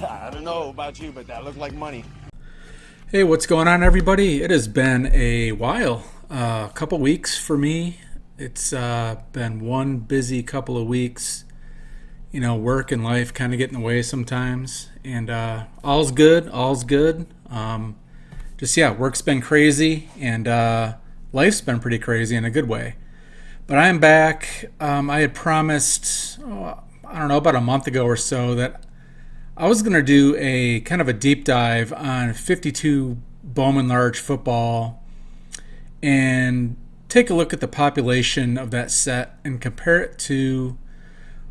I don't know about you, but that looked like money. Hey, what's going on, everybody? It has been a while, a couple weeks for me. It's been one busy couple of weeks. You know, work and life kind of get in the way sometimes, and all's good, all's good. Work's been crazy, and life's been pretty crazy in a good way. But I am back. I had promised, I don't know, about a month ago or so that I was going to do a kind of a deep dive on 52 Bowman Large football and take a look at the population of that set and compare it to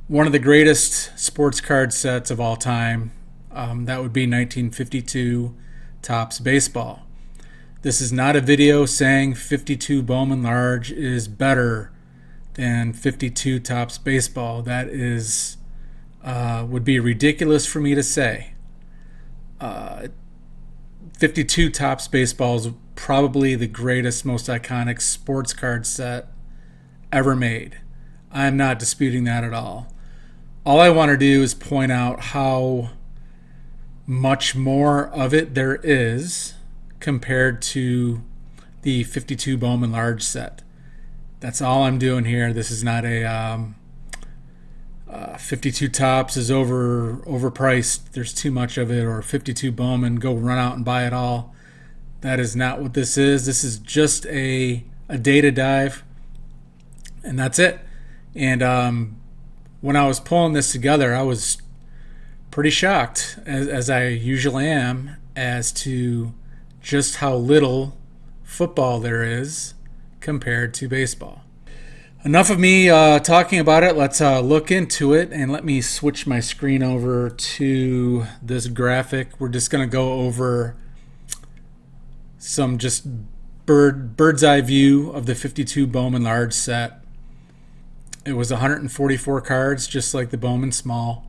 one of the greatest sports card sets of all time. That would be 1952 Topps Baseball. This is not a video saying 52 Bowman Large is better than 52 Topps Baseball. That is would be ridiculous for me to say. 52 Topps Baseball is probably the greatest, most iconic sports card set ever made. I'm not disputing that at all. All I want to do is point out how much more of it there is compared to the 52 Bowman Large set. That's all I'm doing here. This is not a 52 Topps is overpriced. There's too much of it, or 52 Bowman, go run out and buy it all. That is not what this is. This is just a data dive, and that's it. And when I was pulling this together, I was pretty shocked, as I usually am, as to just how little football there is compared to baseball. Enough of me talking about it. Let's look into it, and let me switch my screen over to this graphic. We're just going to go over some just bird's eye view of the 52 Bowman Large set. It was 144 cards, just like the Bowman Small.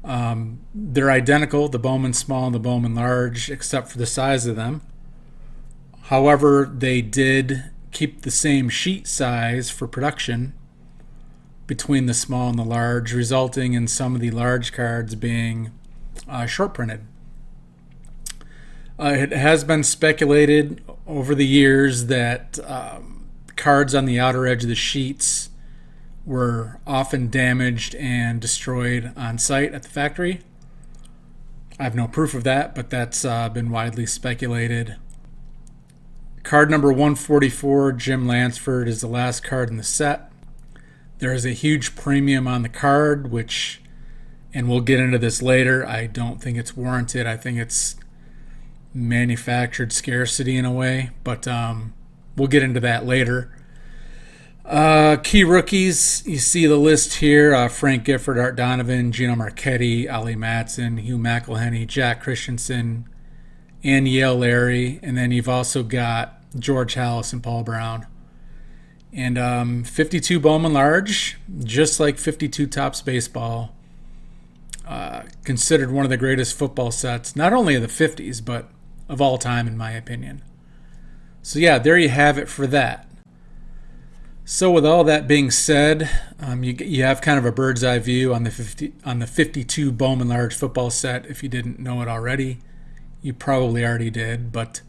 They're identical, the Bowman Small and the Bowman Large, except for the size of them. However, they did keep the same sheet size for production between the small and the large, resulting in some of the large cards being short printed. It has been speculated over the years that cards on the outer edge of the sheets were often damaged and destroyed on site at the factory. I have no proof of that, but that's been widely speculated. Card number 144, Jim Lansford, is the last card in the set. There is a huge premium on the card, which, and we'll get into this later, I don't think it's warranted. I think it's manufactured scarcity in a way, but we'll get into that later. Key rookies, you see the list here: Frank Gifford, Art Donovan, Gino Marchetti, Ali Matson, Hugh McElhenney, Jack Christensen, and Yale Larry. And then you've also got George Halas and Paul Brown. And 52 Bowman Large, just like 52 Topps Baseball, considered one of the greatest football sets, not only of the 50s, but of all time, in my opinion. So yeah, there you have it for that. So with all that being said, you have kind of a bird's eye view on the 52 Bowman Large football set. If you didn't know it already, you probably already did. But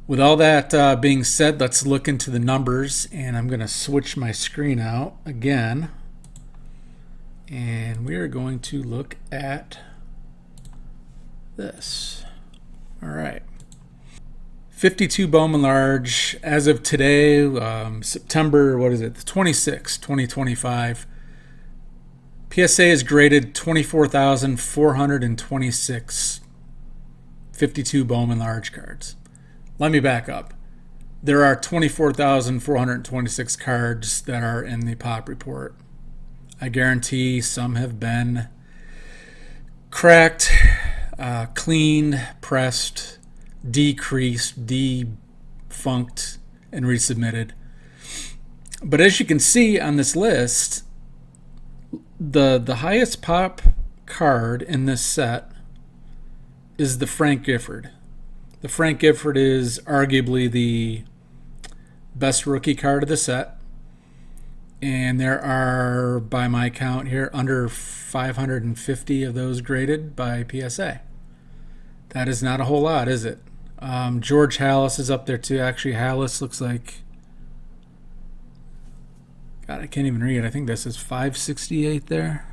with all that being said, let's look into the numbers. And I'm going to switch my screen out again. And we are going to look at this. All right. 52 Bowman Large, as of today, September, the 26th, 2025. PSA is graded 24,426 52 Bowman Large cards. Let me back up. There are 24,426 cards that are in the pop report. I guarantee some have been cracked, cleaned, pressed, decreased, defunct, and resubmitted. But as you can see on this list, the highest pop card in this set is the Frank Gifford. The Frank Gifford is arguably the best rookie card of the set. And there are, by my count here, under 550 of those graded by PSA. That is not a whole lot, is it? George Halas is up there too. Actually, Halas looks like, God, I can't even read. I think this is 568 there.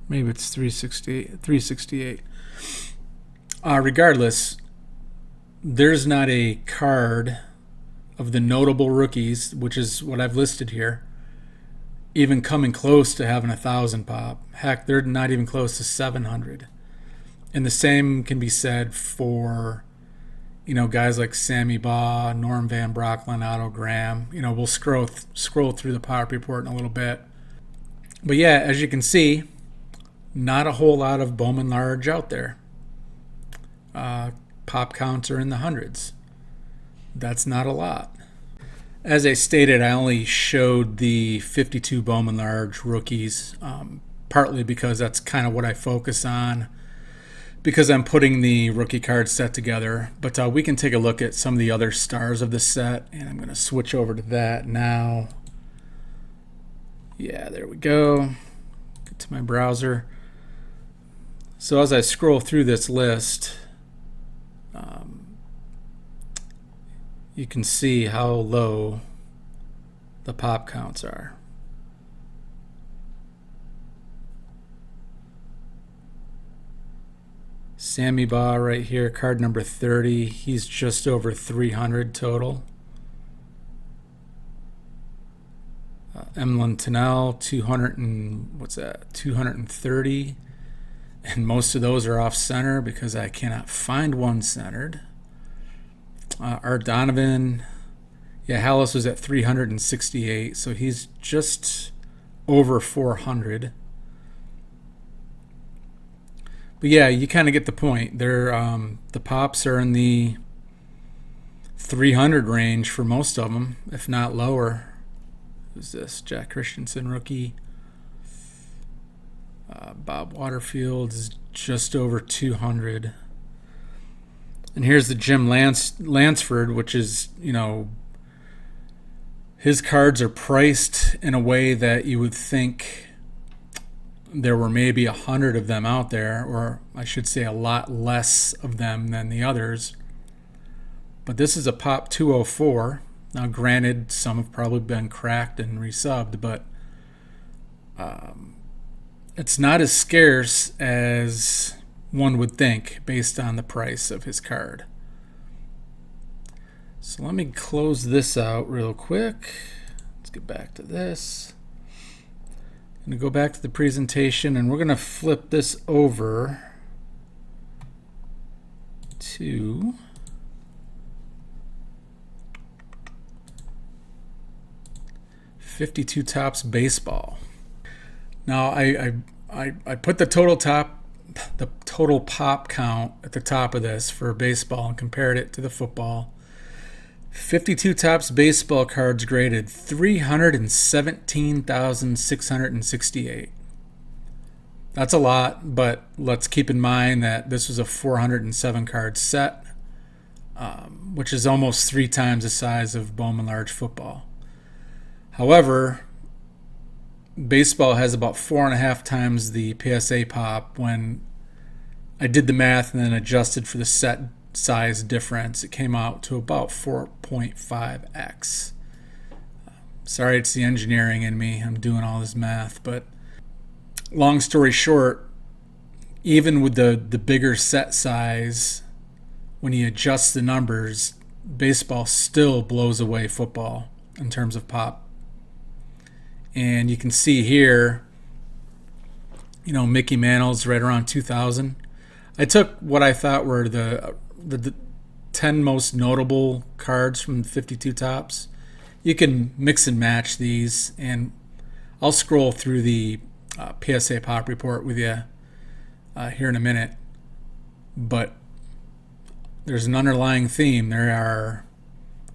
Maybe it's 368. 368. Regardless, there's not a card of the notable rookies, which is what I've listed here, even coming close to having 1,000 pop. Heck, they're not even close to 700. And the same can be said for, guys like Sammy Baugh, Norm Van Brocklin, Otto Graham. We'll scroll through the pop report in a little bit. But yeah, as you can see, not a whole lot of Bowman Large out there. Pop counts are in the hundreds. That's not a lot. As I stated, I only showed the 52 Bowman Large rookies, partly because that's kind of what I focus on, because I'm putting the rookie card set together. But we can take a look at some of the other stars of the set, and I'm going to switch over to that now. Yeah, there we go. Get to my browser. So as I scroll through this list, you can see how low the pop counts are. Sammy Baugh right here, card number 30. He's just over 300 total. Emlyn Tunnell, 230. And most of those are off center because I cannot find one centered. Art Donovan, Halas was at 368, so he's just over 400. But yeah, you kind of get the point. They're the pops are in the 300 range for most of them, if not lower. Who's this? Jack Christensen, rookie. Bob Waterfield is just over 200. And here's the Jim Lansford, which is, his cards are priced in a way that you would think there were maybe 100 of them out there, or I should say a lot less of them than the others. But this is a Pop 204. Now, granted, some have probably been cracked and resubbed, but it's not as scarce as one would think based on the price of his card. So let me close this out real quick. Let's get back to this. I'm going to go back to the presentation, and we're going to flip this over to .52 Topps Baseball. Now I put the total pop count at the top of this for baseball and compared it to the football. 52 Topps Baseball cards graded 317,668. That's a lot, but let's keep in mind that this was a 407 card set, which is almost 3 times the size of Bowman Large football. However, baseball has about 4.5 times the PSA pop. When I did the math and then adjusted for the set size difference, it came out to about 4.5x. Sorry, it's the engineering in me. I'm doing all this math, but long story short, even with the bigger set size, when you adjust the numbers, baseball still blows away football in terms of pop. And you can see here, Mickey Mantle's right around 2,000. I took what I thought were the 10 most notable cards from 52 Topps. You can mix and match these, and I'll scroll through the PSA pop report with you here in a minute. But there's an underlying theme. There are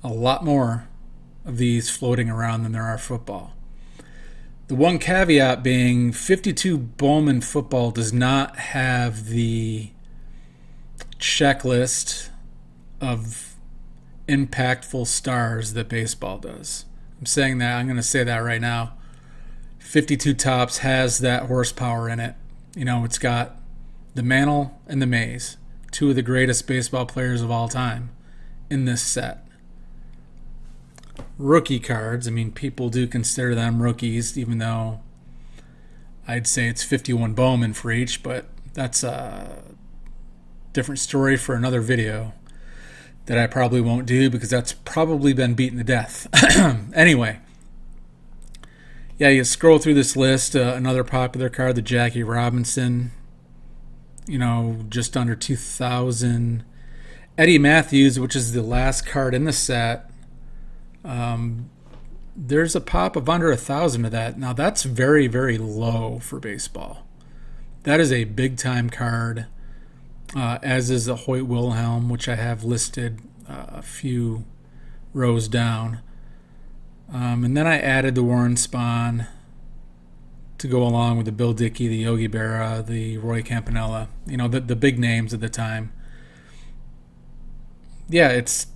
a lot more of these floating around than there are football. The one caveat being 52 Bowman football does not have the checklist of impactful stars that baseball does. I'm going to say that right now. 52 Tops has that horsepower in it. You know, it's got the Mantle and the Mays, two of the greatest baseball players of all time in this set. Rookie cards, I mean, people do consider them rookies, even though I'd say it's 51 Bowman for each, but that's a different story for another video that I probably won't do because that's probably been beaten to death. Anyway, yeah, you scroll through this list. Another popular card, the Jackie Robinson, you know, just under 2,000. Eddie Matthews, which is the last card in the set, there's a pop of under 1,000 of that. Now, that's very, very low for baseball. That is a big-time card, as is the Hoyt Wilhelm, which I have listed a few rows down. And then I added the Warren Spahn to go along with the Bill Dickey, the Yogi Berra, the Roy Campanella, you know, the big names at the time. Yeah, it's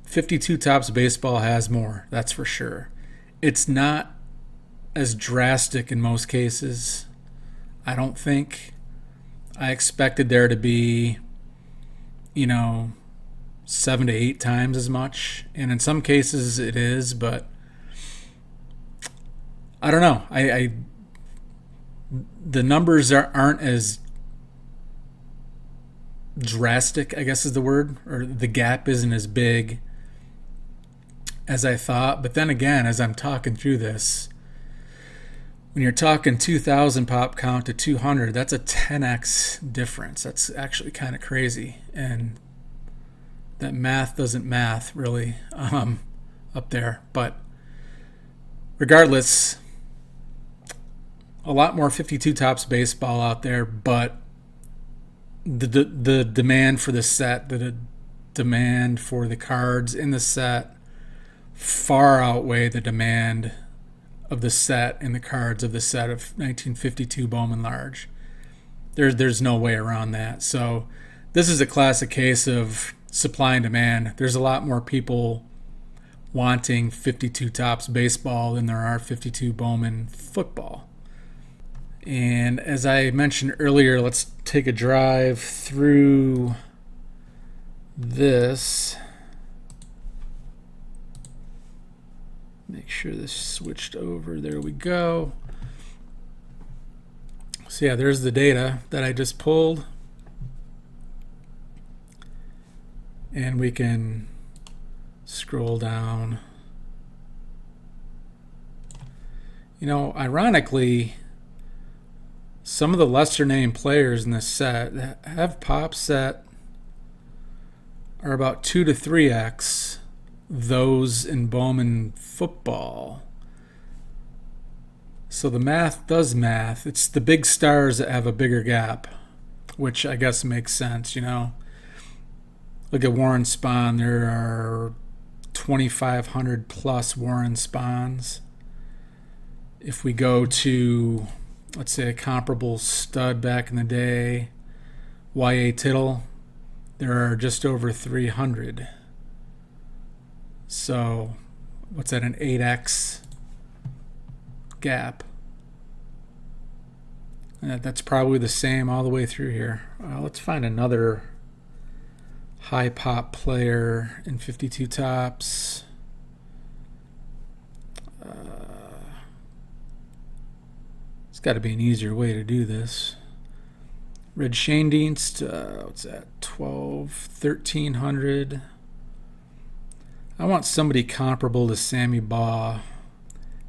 52 Tops baseball has more, that's for sure. It's not as drastic in most cases, I don't think. I expected there to be, you know, 7 to 8 times as much, and in some cases it is, but I don't know. The numbers aren't as drastic, I guess is the word, or the gap isn't as big as I thought. But then again, as I'm talking through this, when you're talking 2,000 pop count to 200, that's a 10x difference. That's actually kind of crazy, and that math doesn't math really up there. But regardless, a lot more 52 Tops baseball out there, but the demand for the set, the demand for the cards in the set far outweigh the demand of the set and the cards of the set of 1952 Bowman Large. There's no way around that. So this is a classic case of supply and demand. There's a lot more people wanting 52 Tops baseball than there are 52 Bowman football. And as I mentioned earlier, let's take a drive through this. Make sure this switched over. There we go. So yeah, there's the data that I just pulled. And we can scroll down. You know, ironically, some of the lesser named players in this set that have pop set are about 2 to 3x those in Bowman football. So the math does math. It's the big stars that have a bigger gap, which I guess makes sense, you know. Look at Warren Spahn. There are 2,500 plus Warren Spahns. If we go to, let's say, a comparable stud back in the day, Y.A. Tittle, there are just over 300. So, what's that, an 8x gap? That's probably the same all the way through here. Let's find another high pop player in 52 Tops. It's got to be an easier way to do this. Red Schoendienst, what's that, 1,300. I want somebody comparable to Sammy Baugh.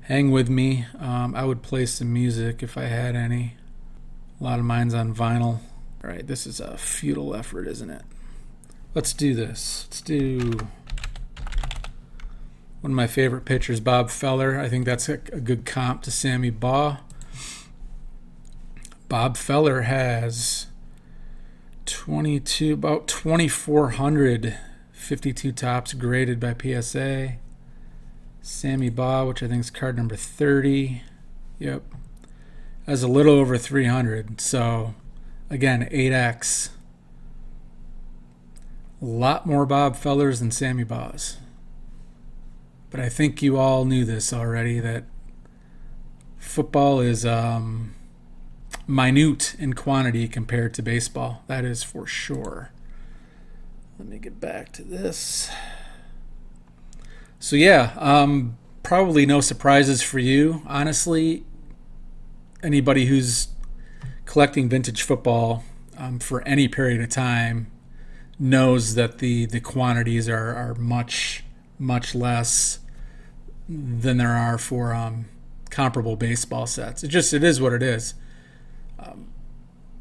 Hang with me. I would play some music if I had any. A lot of mine's on vinyl. All right, this is a futile effort, isn't it? Let's do this. Let's do one of my favorite pitchers, Bob Feller. I think that's a good comp to Sammy Baugh. Bob Feller has about 2,400 52 Tops graded by PSA. Sammy Baugh, which I think is card number 30. Yep. Has a little over 300. So, again, 8x. A lot more Bob Fellers than Sammy Baughs. But I think you all knew this already, that Football is minute in quantity compared to baseball. That is for sure. Let me get back to this. So yeah, probably no surprises for you. Honestly, anybody who's collecting vintage football for any period of time knows that the quantities are much less than there are for comparable baseball sets. It is what it is.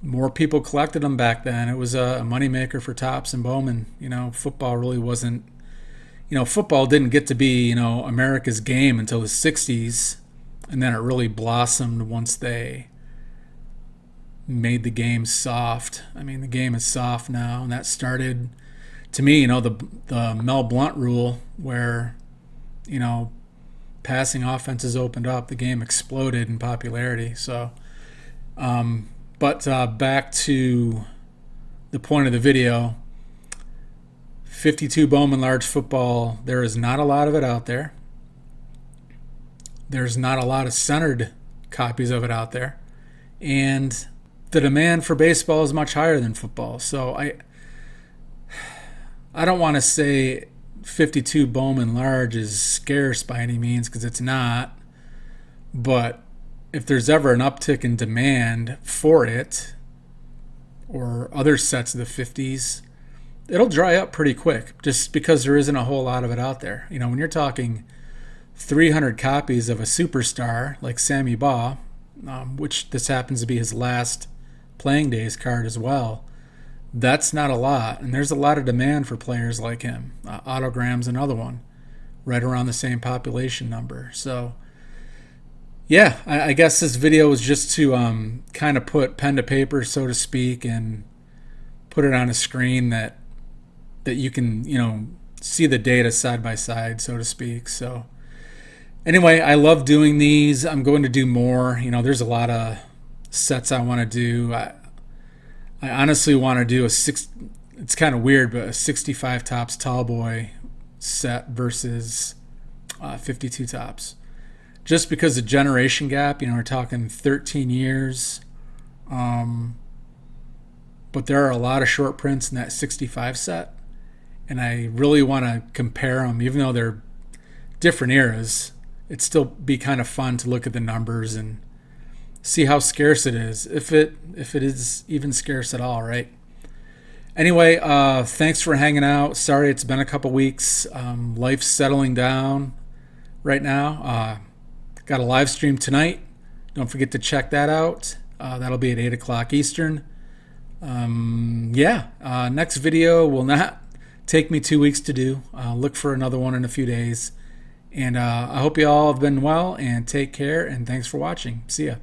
More people collected them back then. It was a moneymaker for Topps and Bowman. Football really wasn't. Football didn't get to be America's game until the '60s, and then it really blossomed once they made the game soft. I mean, the game is soft now, and that started, to me, the Mel Blount rule, where passing offenses opened up, the game exploded in popularity. So, but back to the point of the video, 52 Bowman Large football, there is not a lot of it out there. There's not a lot of centered copies of it out there. And the demand for baseball is much higher than football. So I don't want to say 52 Bowman Large is scarce by any means, because it's not. But if there's ever an uptick in demand for it, or other sets of the 50s, it'll dry up pretty quick, just because there isn't a whole lot of it out there. When you're talking 300 copies of a superstar like Sammy Baugh, which this happens to be his last playing days card as well, that's not a lot. And there's a lot of demand for players like him. Autogram's another one, right around the same population number. So yeah, I guess this video was just to kind of put pen to paper, so to speak, and put it on a screen that you can see the data side by side, so to speak. So anyway, I love doing these. I'm going to do more. There's a lot of sets I want to do. I honestly want to do it's kind of weird, but a 65 Topps Tall Boy set versus 52 Topps. Just because the generation gap, we're talking 13 years. But there are a lot of short prints in that 65 set. And I really want to compare them, even though they're different eras. It'd still be kind of fun to look at the numbers and see how scarce it is, if it is even scarce at all, right? Anyway, thanks for hanging out. Sorry it's been a couple weeks. Life's settling down right now. Got a live stream tonight. Don't forget to check that out. That'll be at 8 o'clock Eastern. Next video will not take me 2 weeks to do. Look for another one in a few days. And I hope you all have been well, and take care, and thanks for watching. See ya.